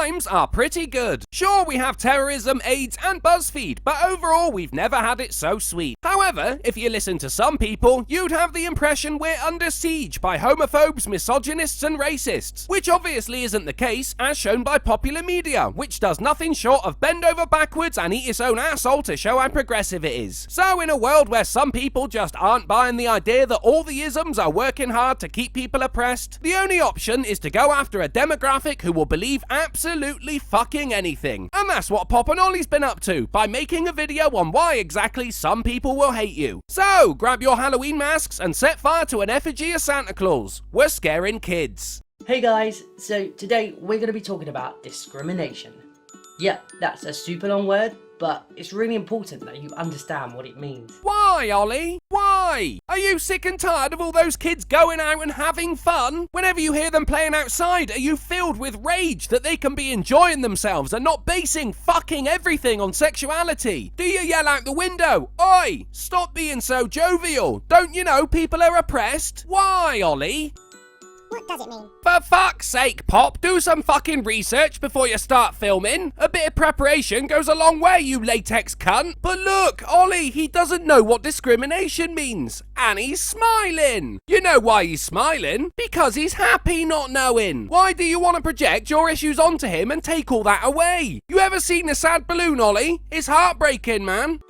times are pretty good. Sure, we have terrorism, AIDS, and BuzzFeed, but overall, we've never had it so sweet. However, if you listen to some people, you'd have the impression we're under siege by homophobes, misogynists, and racists, which obviously isn't the case, as shown by popular media, which does nothing short of bend over backwards and eat its own asshole to show how progressive it is. So in a world where some people just aren't buying the idea that all the isms are working hard to keep people oppressed, the only option is to go after a demographic who will believe absolutely fucking anything. And that's what Pop and Olly's been up to, by making a video on why exactly some people will hate you. So, grab your Halloween masks and set fire to an effigy of Santa Claus. We're scaring kids. Hey guys, so today we're going to be talking about discrimination. Yeah, that's a super long word, but it's really important that you understand what it means. Why, Olly? Why? Are you sick and tired of all those kids going out and having fun? Whenever you hear them playing outside, are you filled with rage that they can be enjoying themselves and not basing fucking everything on sexuality? Do you yell out the window, "Oi, stop being so jovial. Don't you know people are oppressed?" Why, Olly? What does it mean? For fuck's sake, Pop, do some fucking research before you start filming. A bit of preparation goes a long way, you latex cunt. But look, Olly, he doesn't know what discrimination means. And he's smiling. You know why he's smiling? Because he's happy not knowing. Why do you want to project your issues onto him and take all that away? You ever seen a sad balloon, Olly? It's heartbreaking, man.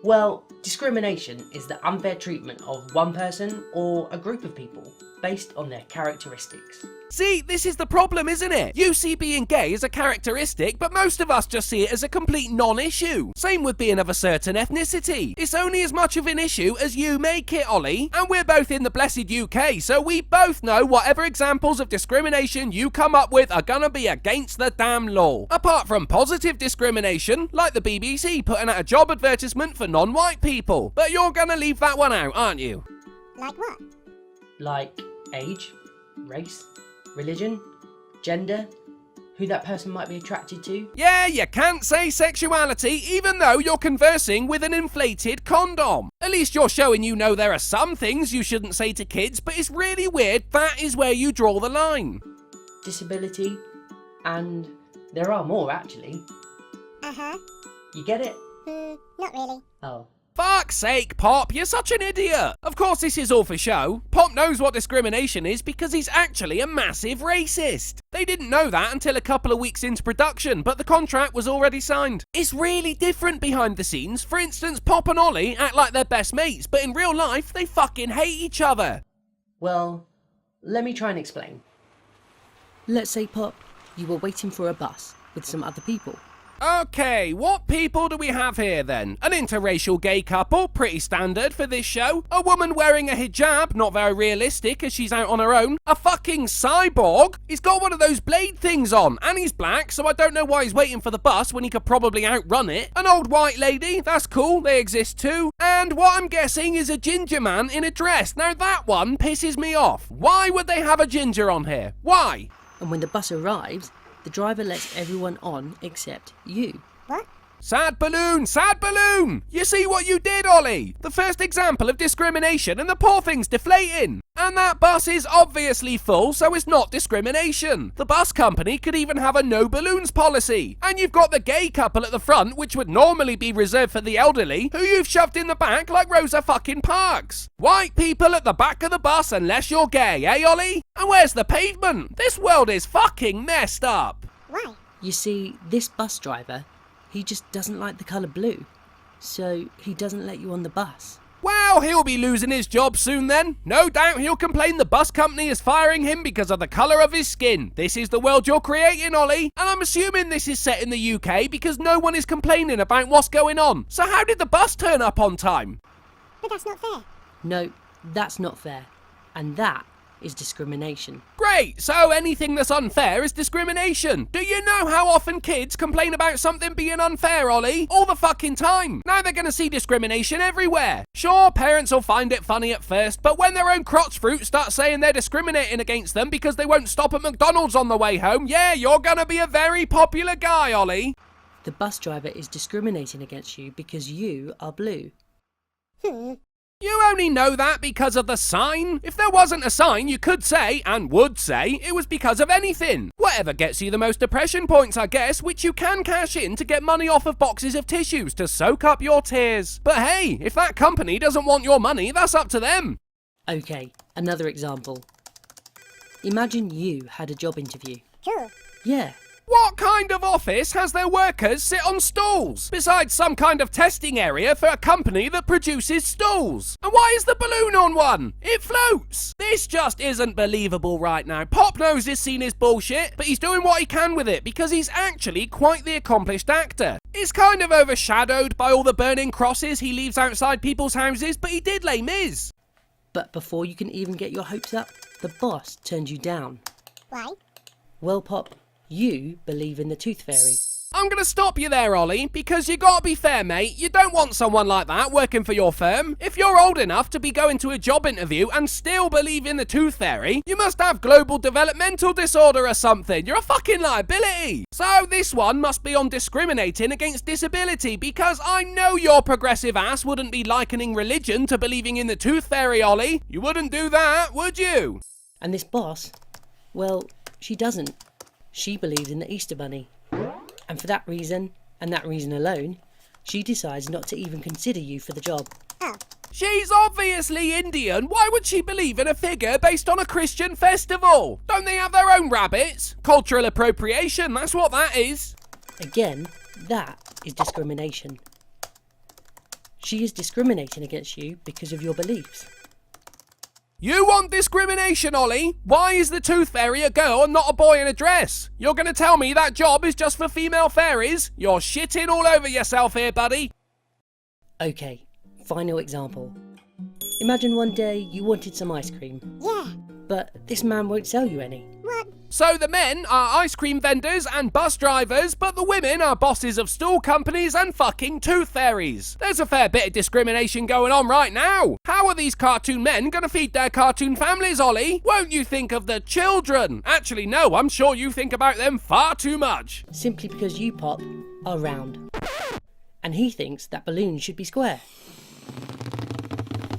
Well, discrimination is the unfair treatment of one person or a group of people based on their characteristics. See, this is the problem, isn't it? You see being gay as a characteristic, but most of us just see it as a complete non-issue. Same with being of a certain ethnicity. It's only as much of an issue as you make it, Olly. And we're both in the blessed UK, so we both know whatever examples of discrimination you come up with are gonna be against the damn law. Apart from positive discrimination, like the BBC putting out a job advertisement for non-white people. But you're gonna leave that one out, aren't you? Like what? Like age, race, religion, gender, who that person might be attracted to. Yeah, you can't say sexuality even though you're conversing with an inflated condom. At least you're showing you know there are some things you shouldn't say to kids, but it's really weird that is where you draw the line. Disability, and there are more actually. Uh-huh. You get it? Not really. Oh. Fuck's sake, Pop, you're such an idiot. Of course this is all for show. Pop knows what discrimination is because he's actually a massive racist. They didn't know that until a couple of weeks into production, but the contract was already signed. It's really different behind the scenes. For instance, Pop and Olly act like they're best mates, but in real life, they fucking hate each other. Well, let me try and explain. Let's say, Pop, you were waiting for a bus with some other people. Okay, what people do we have here then? An interracial gay couple, pretty standard for this show. A woman wearing a hijab, not very realistic as she's out on her own. A fucking cyborg. He's got one of those blade things on, and he's black, so I don't know why he's waiting for the bus when he could probably outrun it. An old white lady, that's cool, they exist too. And what I'm guessing is a ginger man in a dress. Now that one pisses me off. Why would they have a ginger on here? Why? And when the bus arrives, the driver lets everyone on except you. What? Sad balloon! Sad balloon! You see what you did, Olly? The first example of discrimination and the poor thing's deflating. And that bus is obviously full, so it's not discrimination. The bus company could even have a no balloons policy. And you've got the gay couple at the front, which would normally be reserved for the elderly, who you've shoved in the back like Rosa fucking Parks. White people at the back of the bus unless you're gay, eh, Olly? And where's the pavement? This world is fucking messed up. Why? You see, this bus driver, he just doesn't like the colour blue, so he doesn't let you on the bus. Well, he'll be losing his job soon then. No doubt he'll complain the bus company is firing him because of the colour of his skin. This is the world you're creating, Olly. And I'm assuming this is set in the UK because no one is complaining about what's going on. So how did the bus turn up on time? But that's not fair. No, that's not fair. And that is discrimination. Great, so anything that's unfair is discrimination. Do you know how often kids complain about something being unfair, Olly? All the fucking time. Now they're gonna see discrimination everywhere. Sure, parents will find it funny at first, but when their own crotch fruit start saying they're discriminating against them because they won't stop at McDonald's on the way home, yeah, you're gonna be a very popular guy, Olly. The bus driver is discriminating against you because you are blue. You only know that because of the sign. If there wasn't a sign, you could say, and would say, it was because of anything. Whatever gets you the most depression points, I guess, which you can cash in to get money off of boxes of tissues to soak up your tears. But hey, if that company doesn't want your money, that's up to them. Okay, another example. Imagine you had a job interview. Cool. Yeah, What kind of office has their workers sit on stools, besides some kind of testing area for a company that produces stools? And why is the balloon on one? It floats! This just isn't believable right now. Pop knows this scene is bullshit, but he's doing what he can with it because he's actually quite the accomplished actor. It's kind of overshadowed by all the burning crosses he leaves outside people's houses, but he did Les Mis. but before you can even get your hopes up, the boss turns you down. Why? Well, Pop, you believe in the Tooth Fairy. I'm gonna stop you there, Ollie, because you gotta be fair, mate. You don't want someone like that working for your firm. If you're old enough to be going to a job interview and still believe in the Tooth Fairy, you must have global developmental disorder or something. You're a fucking liability. So this one must be on discriminating against disability, because I know your progressive ass wouldn't be likening religion to believing in the Tooth Fairy, Ollie. You wouldn't do that, would you? And this boss, well, she doesn't. She believes in the Easter Bunny. And for that reason, and that reason alone, she decides not to even consider you for the job. Oh. She's obviously Indian. Why would she believe in a figure based on a Christian festival? Don't they have their own rabbits? Cultural appropriation, that's what that is. Again, that is discrimination. She is discriminating against you because of your beliefs. You want discrimination, Ollie? Why is the Tooth Fairy a girl and not a boy in a dress? You're going to tell me that job is just for female fairies? You're shitting all over yourself here, buddy. Okay, final example. Imagine one day you wanted some ice cream, Yeah. but this man won't sell you any. What? So the men are ice cream vendors and bus drivers, but the women are bosses of stool companies and fucking tooth fairies. There's a fair bit of discrimination going on right now. How are these cartoon men gonna feed their cartoon families, Ollie? Won't you think of the children? Actually, no, I'm sure you think about them far too much. Simply because you, Pop, are round. And he thinks that balloons should be square.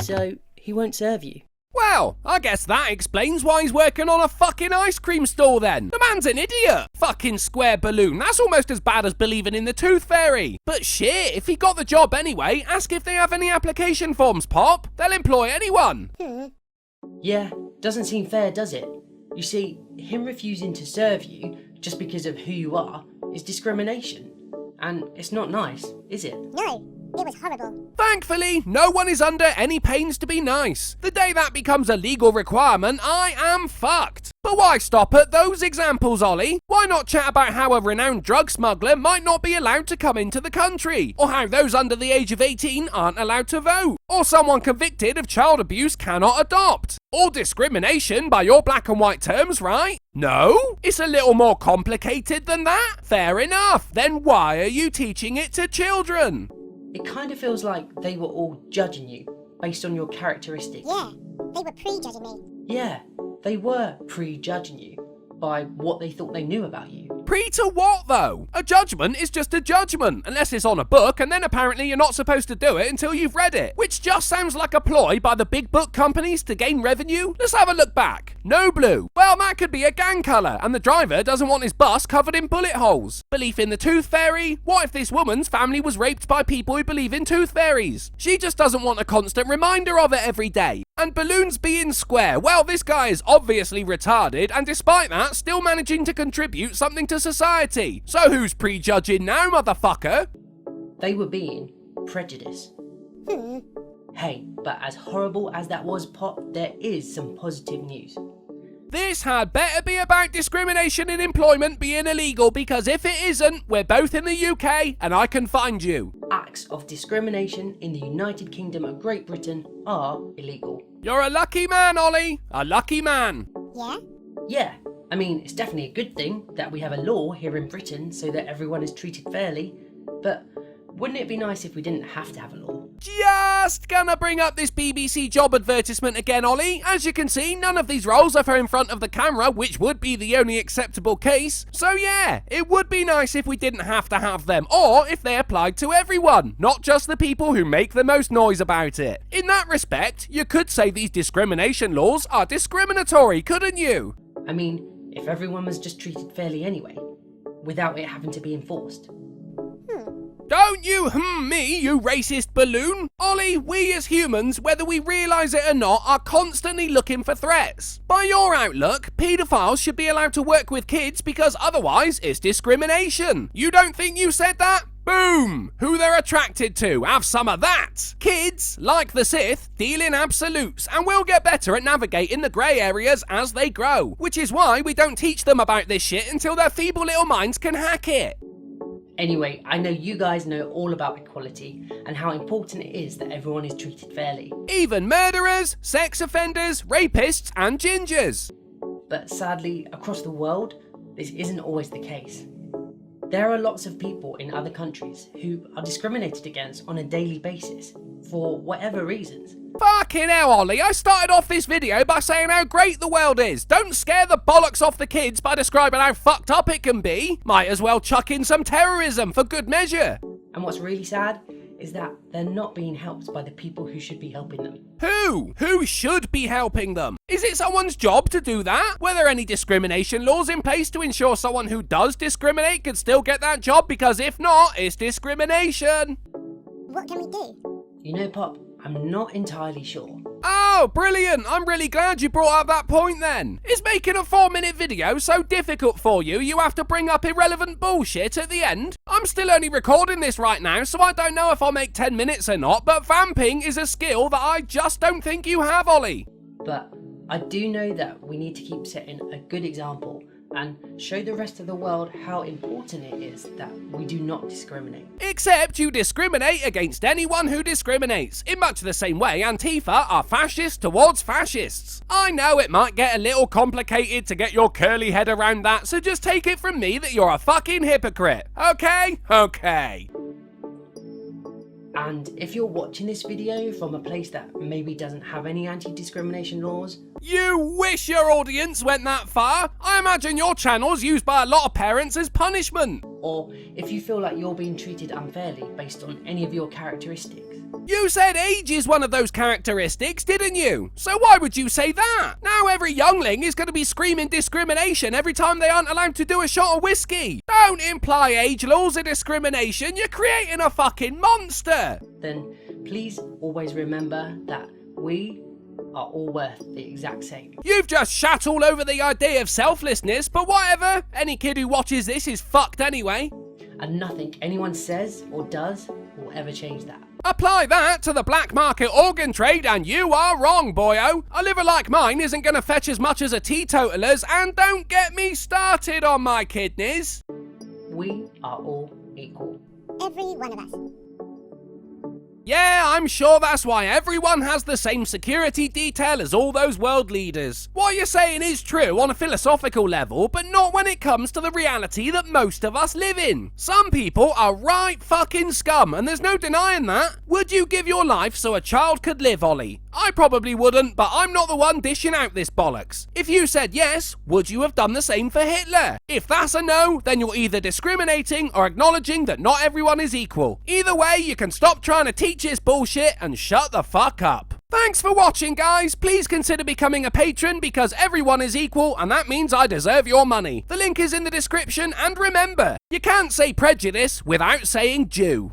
So, he won't serve you. Well, I guess that explains why he's working on a fucking ice cream stall then. The man's an idiot. Fucking square balloon. That's almost as bad as believing in the Tooth Fairy. But shit, if he got the job anyway, ask if they have any application forms, Pop. They'll employ anyone. Yeah, doesn't seem fair, does it? You see, him refusing to serve you just because of who you are is discrimination. And it's not nice, is it? No. It was horrible. Thankfully, no one is under any pains to be nice. The day that becomes a legal requirement, I am fucked. But why stop at those examples, Ollie? Why not chat about how a renowned drug smuggler might not be allowed to come into the country? Or how those under the age of 18 aren't allowed to vote? Or someone convicted of child abuse cannot adopt? Or discrimination by your black and white terms, right? No? It's a little more complicated than that? Fair enough. Then why are you teaching it to children? It kind of feels like they were all judging you based on your characteristics. Yeah. They were prejudging me. Yeah, they were prejudging you by what they thought they knew about you. Pre to what, though? A judgment is just a judgment, unless it's on a book, and then apparently you're not supposed to do it until you've read it, which just sounds like a ploy by the big book companies to gain revenue. Let's have a look back. No blue. Well, that could be a gang colour, and the driver doesn't want his bus covered in bullet holes. Belief in the Tooth Fairy? What if this woman's family was raped by people who believe in tooth fairies? She just doesn't want a constant reminder of it every day. And balloons being square, well, this guy is obviously retarded, and despite that, still managing to contribute something to society. So who's prejudging now, motherfucker? They were being prejudiced. Hey, but as horrible as that was, Pop, there is some positive news. This had better be about discrimination in employment being illegal, because if it isn't, we're both in the UK and I can find you. Acts of discrimination in the United Kingdom of Great Britain are illegal. You're a lucky man, Ollie. A lucky man. Yeah? Yeah, I mean, it's definitely a good thing that we have a law here in Britain so that everyone is treated fairly, but wouldn't it be nice if we didn't have to have a law? Just gonna bring up this BBC job advertisement again, Ollie. As you can see, none of these roles are for in front of the camera, which would be the only acceptable case. So yeah, it would be nice if we didn't have to have them, or if they applied to everyone, not just the people who make the most noise about it. In that respect, you could say these discrimination laws are discriminatory, couldn't you? I mean, if everyone was just treated fairly anyway, without it having to be enforced. Don't you me, you racist balloon. Ollie, we as humans, whether we realise it or not, are constantly looking for threats. By your outlook, paedophiles should be allowed to work with kids because otherwise it's discrimination. You don't think you said that? Boom! Who they're attracted to, have some of that! Kids, like the Sith, deal in absolutes and will get better at navigating the grey areas as they grow, which is why we don't teach them about this shit until their feeble little minds can hack it. Anyway, I know you guys know all about equality and how important it is that everyone is treated fairly. Even murderers, sex offenders, rapists and gingers. But sadly, across the world, this isn't always the case. There are lots of people in other countries who are discriminated against on a daily basis for whatever reasons. Fucking hell, Ollie, I started off this video by saying how great the world is. Don't scare the bollocks off the kids by describing how fucked up it can be. Might as well chuck in some terrorism for good measure. And what's really sad is that they're not being helped by the people who should be helping them. Who? Who should be helping them? Is it someone's job to do that? Were there any discrimination laws in place to ensure someone who does discriminate could still get that job? Because if not, it's discrimination. What can we do? You know, Pop, I'm not entirely sure. Oh, brilliant! I'm really glad you brought up that point then. Is making a 4-minute video so difficult for you, you have to bring up irrelevant bullshit at the end? I'm still only recording this right now, so I don't know if I'll make 10 minutes or not, but vamping is a skill that I just don't think you have, Ollie. But I do know that we need to keep setting a good example and show the rest of the world how important it is that we do not discriminate. Except you discriminate against anyone who discriminates. In much the same way, Antifa are fascists towards fascists. I know it might get a little complicated to get your curly head around that, so just take it from me that you're a fucking hypocrite. Okay? Okay. And if you're watching this video from a place that maybe doesn't have any anti-discrimination laws, you wish your audience went that far? I imagine your channel's used by a lot of parents as punishment. or if you feel like you're being treated unfairly based on any of your characteristics. You said age is one of those characteristics, didn't you? So why would you say that? Now every youngling is going to be screaming discrimination every time they aren't allowed to do a shot of whiskey. Don't imply age laws are discrimination. You're creating a fucking monster. Then please always remember that we are all worth the exact same. You've just shat all over the idea of selflessness, but whatever. Any kid who watches this is fucked anyway. And nothing anyone says or does will ever change that. Apply that to the black market organ trade and you are wrong, boyo. A liver like mine isn't going to fetch as much as a teetotaler's, and don't get me started on my kidneys. We are all equal. Every one of us. Yeah, I'm sure that's why everyone has the same security detail as all those world leaders. What you're saying is true on a philosophical level, but not when it comes to the reality that most of us live in. Some people are right fucking scum, and there's no denying that. Would you give your life so a child could live, Ollie? I probably wouldn't, but I'm not the one dishing out this bollocks. If you said yes, would you have done the same for Hitler? If that's a no, then you're either discriminating or acknowledging that not everyone is equal. Either way, you can stop trying to teach this bullshit and shut the fuck up. Thanks for watching, guys. Please consider becoming a patron because everyone is equal and that means I deserve your money. The link is in the description, and remember, you can't say prejudice without saying Jew.